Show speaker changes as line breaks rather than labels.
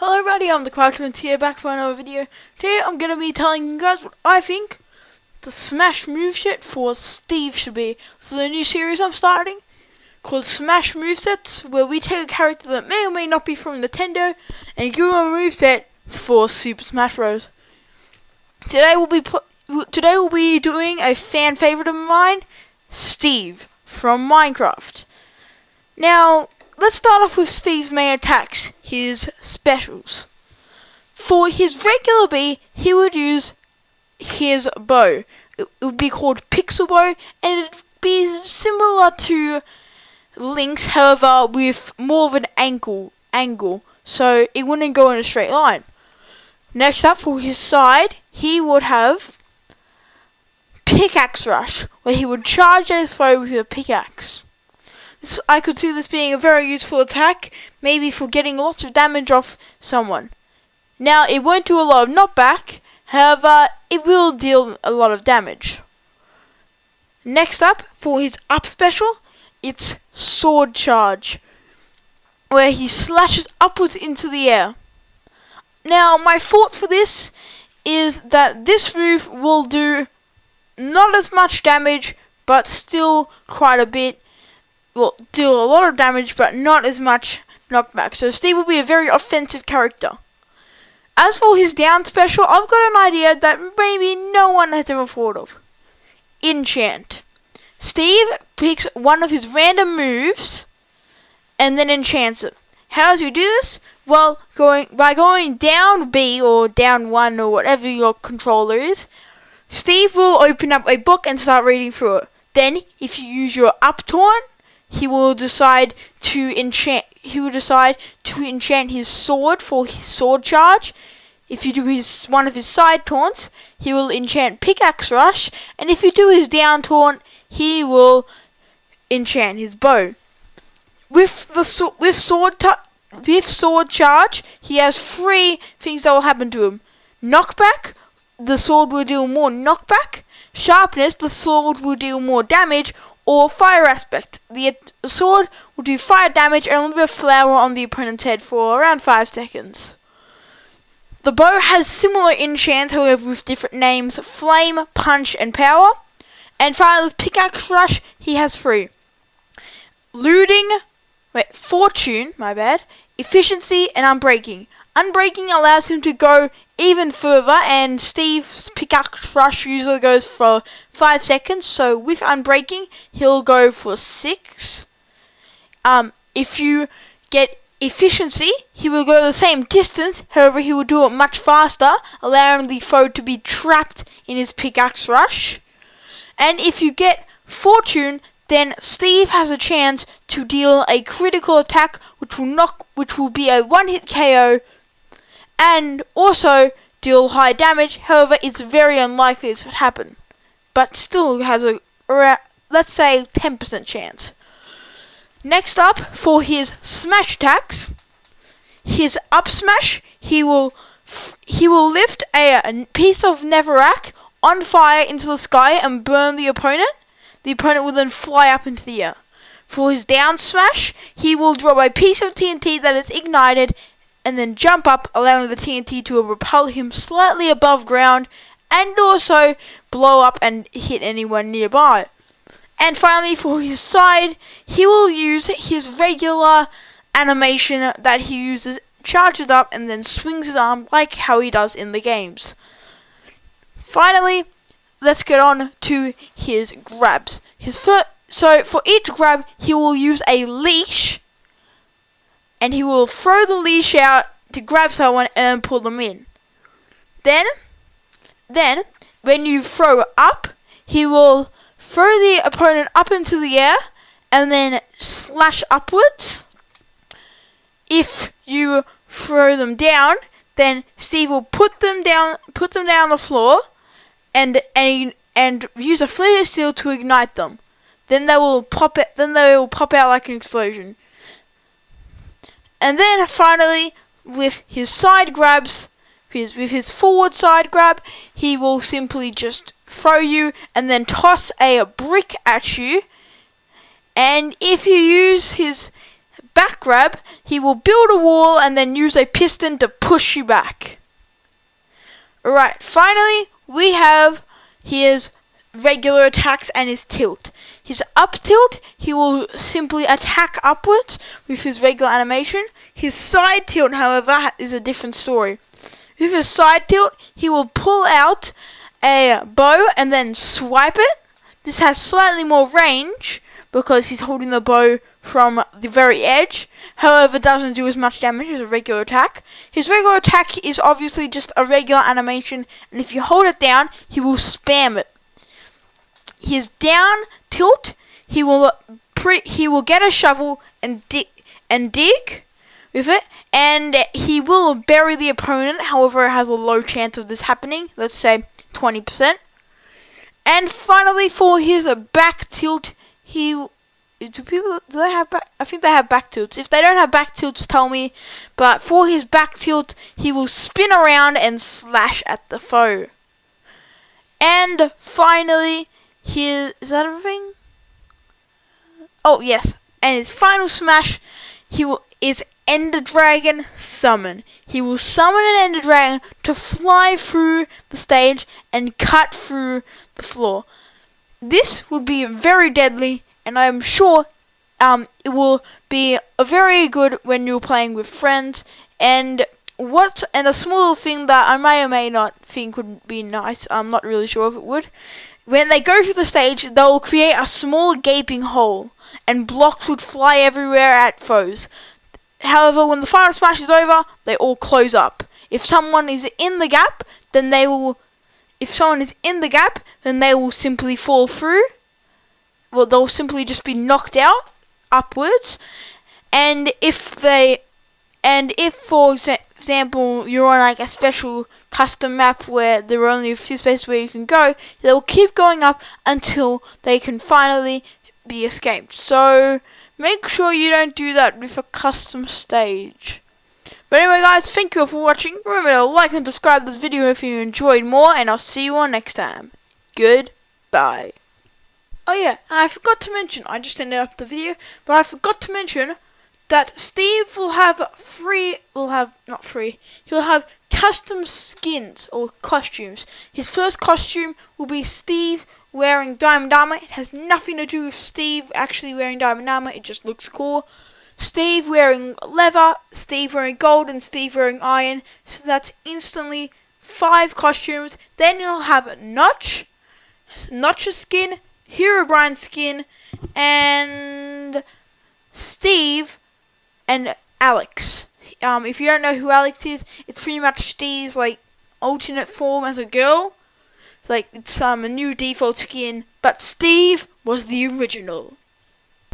Hello everybody, I'm the Craftsman here, back for another video. Today I'm going to be telling you guys what I think the Smash moveset for Steve should be. This is a new series I'm starting called Smash Movesets, where we take a character that may or may not be from Nintendo and give them a moveset for Super Smash Bros. Today we'll be doing a fan favorite of mine, Steve from Minecraft. Now, let's start off with Steve's main attacks, his specials. For his regular B, he would use his bow. It would be called Pixel Bow, and it would be similar to Link's, however, with more of an angle, so it wouldn't go in a straight line. Next up, for his side, he would have Pickaxe Rush, where he would charge at his foe with a pickaxe. I could see this being a very useful attack, maybe for getting lots of damage off someone. Now, it won't do a lot of knockback, however, it will deal a lot of damage. Next up, for his up special, it's Sword Charge, where he slashes upwards into the air. Now, my thought for this is that this move will do not as much damage, but still quite a bit. Will deal a lot of damage, but not as much knockback. So Steve will be a very offensive character. As for his down special, I've got an idea that maybe no one has ever thought of. Enchant. Steve picks one of his random moves and then enchants it. How does he do this? Well, by going down B or down 1 or whatever your controller is, Steve will open up a book and start reading through it. Then, if you use your up taunt, he will decide to enchant his sword for his sword charge. If you do one of his side taunts, he will enchant Pickaxe Rush, and if you do his down taunt, he will enchant his bow. With sword charge, he has 3 things that will happen to him. Knockback, the sword will deal more knockback. Sharpness, the sword will deal more damage. Or fire aspect. The sword will do fire damage and a little bit of flour on the opponent's head for around 5 seconds. The bow has similar enchants, however with different names: Flame, Punch, and Power. And finally with Pickaxe Rush, he has 3. Fortune, Efficiency, and Unbreaking. Unbreaking allows him to go even further, and Steve's Pickaxe Rush usually goes for 5 seconds, so with Unbreaking, he'll go for 6. If you get Efficiency, he will go the same distance, however he will do it much faster, allowing the foe to be trapped in his Pickaxe Rush. And if you get Fortune, then Steve has a chance to deal a critical attack, which will be a 1-hit KO, and also deal high damage. However, it's very unlikely this would happen, but still has a, let's say, 10% chance. Next up, for his smash attacks, his up smash, he will lift a piece of netherrack on fire into the sky and burn the opponent. The opponent will then fly up into the air. For his down smash, he will drop a piece of TNT that is ignited and then jump up, allowing the TNT to repel him slightly above ground and also blow up and hit anyone nearby. And finally, for his side, he will use his regular animation that he uses, charges up, and then swings his arm like how he does in the games. Finally, let's get on to his grabs. So for each grab, he will use a leash, and he will throw the leash out to grab someone and pull them in. Then, when you throw up, he will throw the opponent up into the air and then slash upwards. If you throw them down, then Steve will put them down on the floor and use a flare steel to ignite them. Then they will pop out like an explosion. And then finally, with his side grabs, with his forward side grab, he will simply just throw you and then toss a brick at you. And if you use his back grab, he will build a wall and then use a piston to push you back. Alright, finally we have his regular attacks and his tilt. His up tilt, he will simply attack upwards with his regular animation. His side tilt, however, is a different story. With his side tilt, he will pull out a bow and then swipe it. This has slightly more range because he's holding the bow from the very edge. However, doesn't do as much damage as a regular attack. His regular attack is obviously just a regular animation, and if you hold it down, he will spam it. His down tilt, he will get a shovel and dig with it, and he will bury the opponent. However, it has a low chance of this happening. Let's say 20%. And finally, for his back tilt, I think they have back tilts. If they don't have back tilts, tell me. But for his back tilt, he will spin around and slash at the foe. And finally, is that everything? Oh yes, and his final smash, is Ender Dragon Summon. He will summon an Ender Dragon to fly through the stage and cut through the floor. This would be very deadly, and I am sure it will be very good when you're playing with friends. And a small thing that I may or may not think would be nice, I'm not really sure if it would. When they go through the stage, they'll create a small gaping hole, and blocks would fly everywhere at foes. However, when the final smash is over, they all close up. If someone is in the gap, then they will simply fall through. Well, they'll simply just be knocked out upwards. And if for example, you're on like a special custom map where there are only a few spaces where you can go, they will keep going up until they can finally be escaped. So make sure you don't do that with a custom stage. But anyway guys, thank you all for watching. Remember to like and subscribe to this video if you enjoyed more, and I'll see you all next time. Goodbye. Oh yeah, I forgot to mention, I just ended up the video, but I forgot to mention that Steve will have he'll have custom skins or costumes. His first costume will be Steve wearing diamond armor. It has nothing to do with Steve actually wearing diamond armor, it just looks cool. Steve wearing leather, Steve wearing gold, and Steve wearing iron. So that's instantly 5 costumes. Then you'll have Notch's skin, Herobrine's skin, and Steve and Alex. If you don't know who Alex is, it's pretty much Steve's like alternate form as a girl. It's a new default skin, but Steve was the original.